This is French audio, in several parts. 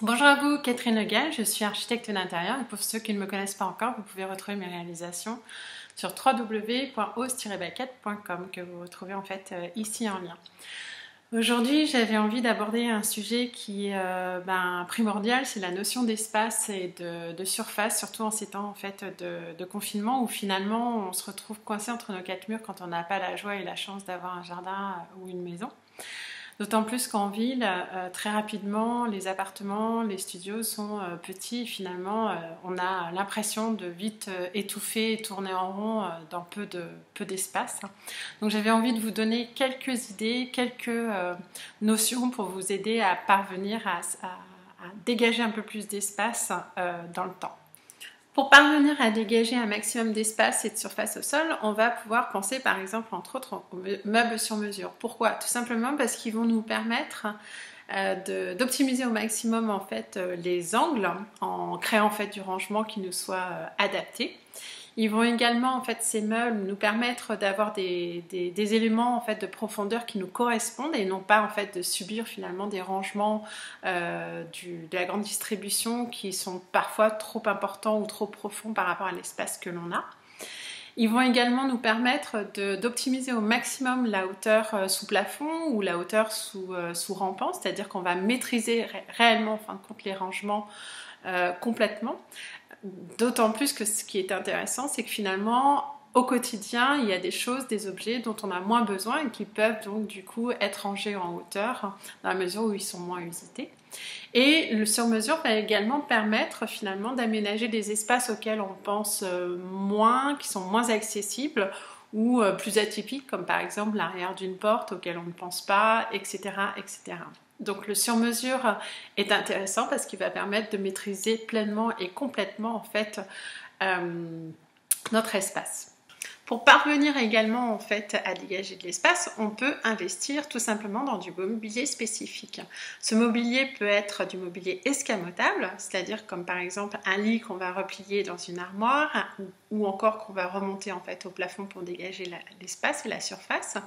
Bonjour à vous, Catherine Legal, je suis architecte d'intérieur et pour ceux qui ne me connaissent pas encore, vous pouvez retrouver mes réalisations sur www.ose-baquette.com que vous retrouvez en fait ici en lien. Aujourd'hui, j'avais envie d'aborder un sujet qui est primordial, c'est la notion d'espace et de surface, surtout en ces temps en fait de confinement où finalement on se retrouve coincé entre nos quatre murs quand on n'a pas la joie et la chance d'avoir un jardin ou une maison. D'autant plus qu'en ville, très rapidement, les appartements, les studios sont petits et finalement, on a l'impression de vite étouffer et tourner en rond dans peu d'espace. Donc j'avais envie de vous donner quelques idées, quelques notions pour vous aider à parvenir à dégager un peu plus d'espace dans le temps. Pour parvenir à dégager un maximum d'espace et de surface au sol, on va pouvoir penser par exemple entre autres aux meubles sur mesure. Pourquoi? Tout simplement parce qu'ils vont nous permettre d'optimiser au maximum en fait les angles en créant en fait du rangement qui nous soit adapté. Ils vont également, en fait, ces meubles nous permettre d'avoir des éléments en fait, de profondeur qui nous correspondent et non pas en fait, de subir finalement des rangements de la grande distribution qui sont parfois trop importants ou trop profonds par rapport à l'espace que l'on a. Ils vont également nous permettre d'optimiser au maximum la hauteur sous plafond ou la hauteur sous rampant, c'est-à-dire qu'on va maîtriser réellement, en fin de compte, les rangements complètement. D'autant plus que ce qui est intéressant, c'est que finalement, au quotidien, il y a des choses, des objets dont on a moins besoin et qui peuvent donc du coup être rangés en hauteur dans la mesure où ils sont moins usités. Et le sur-mesure va également permettre finalement d'aménager des espaces auxquels on pense moins, qui sont moins accessibles ou plus atypiques, comme par exemple l'arrière d'une porte auquel on ne pense pas, etc., etc. Donc le sur-mesure est intéressant parce qu'il va permettre de maîtriser pleinement et complètement en fait notre espace. Pour parvenir également en fait à dégager de l'espace, on peut investir tout simplement dans du mobilier spécifique. Ce mobilier peut être du mobilier escamotable, c'est-à-dire comme par exemple un lit qu'on va replier dans une armoire ou encore qu'on va remonter en fait au plafond pour dégager l'espace et la surface.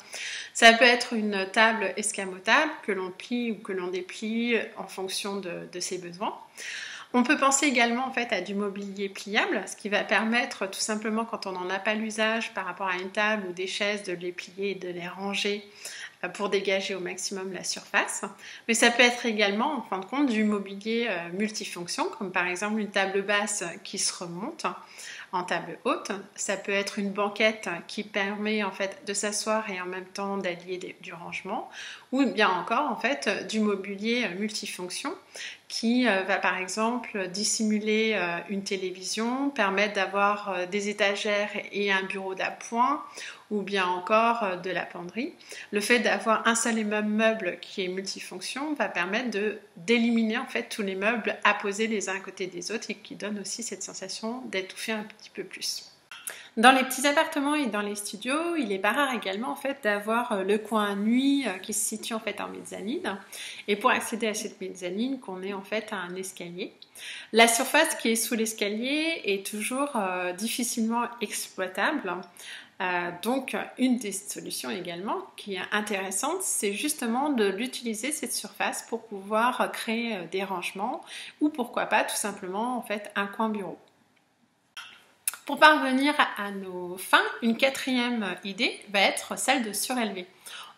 Ça peut être une table escamotable que l'on plie ou que l'on déplie en fonction de ses besoins. On peut penser également en fait à du mobilier pliable, ce qui va permettre tout simplement quand on n'en a pas l'usage par rapport à une table ou des chaises de les plier et de les ranger pour dégager au maximum la surface. Mais ça peut être également en fin de compte du mobilier multifonction, comme par exemple une table basse qui se remonte en table haute. Ça peut être une banquette qui permet en fait de s'asseoir et en même temps d'allier du rangement, ou bien encore en fait du mobilier multifonction qui va par exemple dissimuler une télévision, permettre d'avoir des étagères et un bureau d'appoint, ou bien encore de la penderie. Le fait d'avoir un seul et même meuble qui est multifonction va permettre d'éliminer en fait tous les meubles apposés les uns à côté des autres et qui donne aussi cette sensation d'étouffer un petit peu plus. Dans les petits appartements et dans les studios, il n'est pas rare également en fait d'avoir le coin nuit qui se situe en fait en mezzanine. Et pour accéder à cette mezzanine, qu'on ait en fait un escalier. La surface qui est sous l'escalier est toujours difficilement exploitable. Donc une des solutions également qui est intéressante, c'est justement de l'utiliser cette surface pour pouvoir créer des rangements ou pourquoi pas tout simplement en fait un coin bureau. Pour parvenir à nos fins, une quatrième idée va être celle de surélever.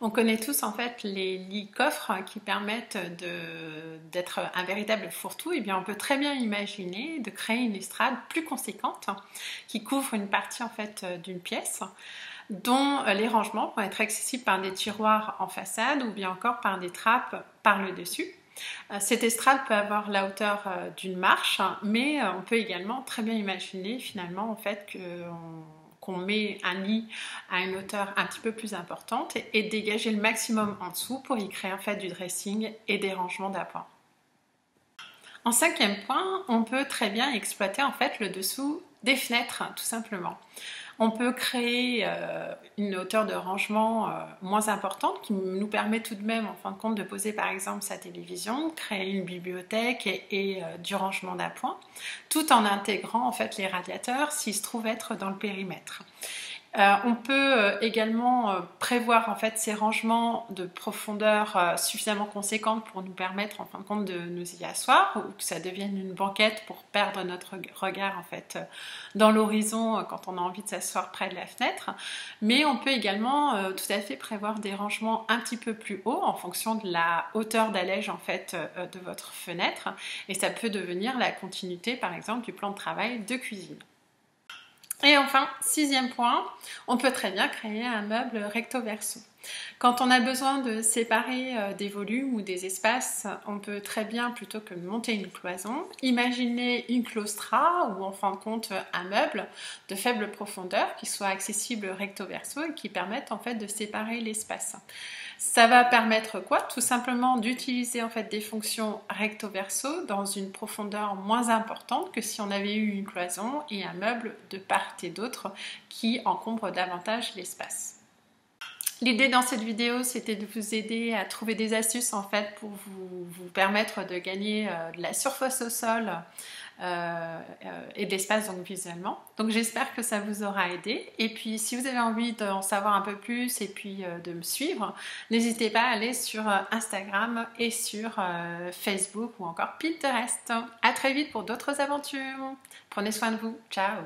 On connaît tous en fait les lits coffres qui permettent d'être un véritable fourre-tout. Et bien on peut très bien imaginer de créer une estrade plus conséquente qui couvre une partie en fait d'une pièce dont les rangements vont être accessibles par des tiroirs en façade ou bien encore par des trappes par le dessus. Cette estrade peut avoir la hauteur d'une marche, mais on peut également très bien imaginer finalement en fait qu'on met un lit à une hauteur un petit peu plus importante et dégager le maximum en dessous pour y créer en fait du dressing et des rangements d'appoint. En cinquième point, on peut très bien exploiter en fait le dessous des fenêtres tout simplement. On peut créer une hauteur de rangement moins importante qui nous permet tout de même en fin de compte de poser par exemple sa télévision, créer une bibliothèque et du rangement d'appoint tout en intégrant en fait les radiateurs s'ils se trouvent être dans le périmètre. On peut également prévoir en fait ces rangements de profondeur suffisamment conséquentes pour nous permettre en fin de compte de nous y asseoir, ou que ça devienne une banquette pour perdre notre regard en fait dans l'horizon quand on a envie de s'asseoir près de la fenêtre. Mais on peut également tout à fait prévoir des rangements un petit peu plus hauts en fonction de la hauteur d'allège en fait de votre fenêtre, et ça peut devenir la continuité par exemple du plan de travail de cuisine. Et enfin, 6e point, on peut très bien créer un meuble recto verso. Quand on a besoin de séparer des volumes ou des espaces, on peut très bien, plutôt que de monter une cloison, imaginer une claustra ou en fin de compte un meuble de faible profondeur qui soit accessible recto verso et qui permette en fait de séparer l'espace. Ça va permettre quoi? Tout simplement d'utiliser en fait des fonctions recto verso dans une profondeur moins importante que si on avait eu une cloison et un meuble de part et d'autre qui encombre davantage l'espace. L'idée dans cette vidéo, c'était de vous aider à trouver des astuces en fait pour vous permettre de gagner de la surface au sol et de l'espace donc visuellement. Donc j'espère que ça vous aura aidé. Et puis si vous avez envie d'en savoir un peu plus et puis de me suivre, n'hésitez pas à aller sur Instagram et sur Facebook ou encore Pinterest. À très vite pour d'autres aventures. Prenez soin de vous. Ciao!